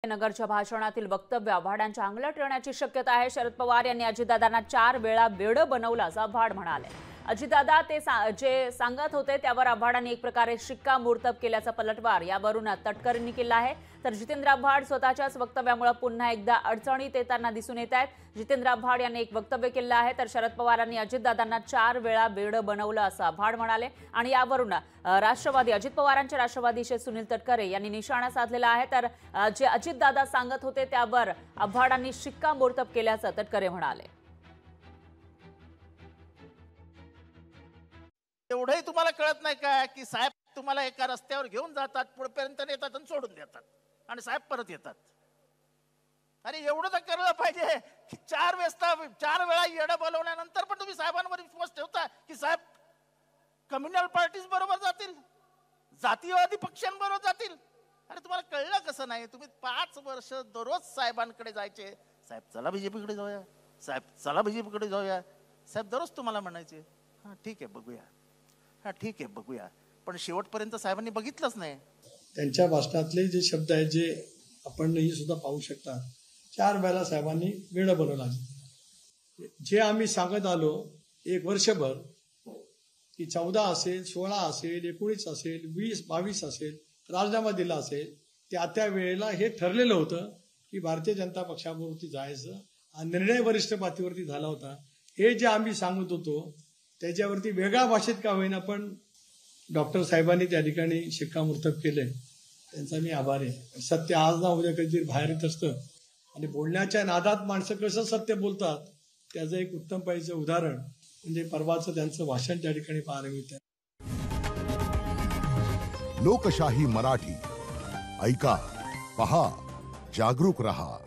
नगरच्या भाषणातील वक्तव्य आव्हाडांच्या अंगलट येण्याची शक्यता आहे। शरद पवार यांनी अजितदादांना 4 वेळा बेड बनवला असं आव्हाड म्हणाले। अजितदादा ते जे सांगत होते त्यावर आव्हाडांनी एक प्रकारे शिक्कामोर्तब केल्याचा पलटवार यावरून तटकरेंनी केला आहे। तर जितेंद्र आव्हाड स्वतःच्याच वक्तव्यामुळे पुन्हा एकदा अडचणीत येताना दिसून येत आहेत। जितेंद्र आव्हाड यांनी एक वक्तव्य केलं आहे, तर शरद पवारांनी अजितदादांना 4 वेळा बेड बनवलं असं आव्हाड म्हणाले। आणि यावरून राष्ट्रवादी अजित पवारांचे राष्ट्रवादीचे सुनील तटकरे यांनी निशाणा साधलेला आहे। तर जे अजितदादा सांगत होते त्यावर आव्हाडांनी शिक्कामोर्तब केल्याचं तटकरे म्हणाले। एवढंही तुम्हाला कळत नाही का की साहेब तुम्हाला एका रस्त्यावर घेऊन जातात, पुढेपर्यंत नेतात आणि सोडून देतात आणि साहेब परत येतात। अरे एवढं तर कळलं पाहिजे की 4 वेळा येडं बोलवल्यानंतर पण तुम्ही साहेबांवर विश्वास ठेवता की साहेब कम्युनल पार्टीज बरोबर जातील, जातीयवादी पक्षांबरोबर जातील। अरे तुम्हाला कळलं कसं नाही? तुम्ही 5 वर्ष दररोज साहेबांकडे जायचे, साहेब चला बीजेपीकडे जाऊया, साहेब चला बीजेपीकडे जाऊया, साहेब दररोज तुम्हाला म्हणायचे हा ठीक आहे बघूया, हा ठीक आहे बघूया, पण शेवटपर्यंत साहेबांनी बघितलंच नाही। त्यांच्या भाषणातले जे शब्द आहेत जे आपण ही सुद्धा पाहू शकता, 4 वेळा साहेबांनी वेळ बनवला। जे आम्ही सांगत आलो 1 वर्षभर की 14 असेल, 16 असेल, 19 असेल, 20, 22 असेल, राजीनामा दिला असेल, त्या वेळेला हे ठरलेलं होतं की भारतीय जनता पक्षावरती जायचं आणि निर्णय वरिष्ठ पातळीवरती झाला होता। हे जे आम्ही सांगत होतो त्याच्यावरती वेगळ्या भाषेत का होईना पण डॉक्टर साहेबांनी त्या ठिकाणी शिक्कामोर्तब केलंय, त्यांचा मी आभारी आहे। सत्य आज ना उद्या कधीतरी बाहेर येत असतं आणि बोलण्याच्या नादात माणसं कसं सत्य बोलतात त्याचं एक उत्तम पाहिजे उदाहरण म्हणजे परवाचं त्यांचं भाषण त्या ठिकाणी पाहायला मिळतं। लोकशाही मराठी ऐका, पहा, जागरूक रहा।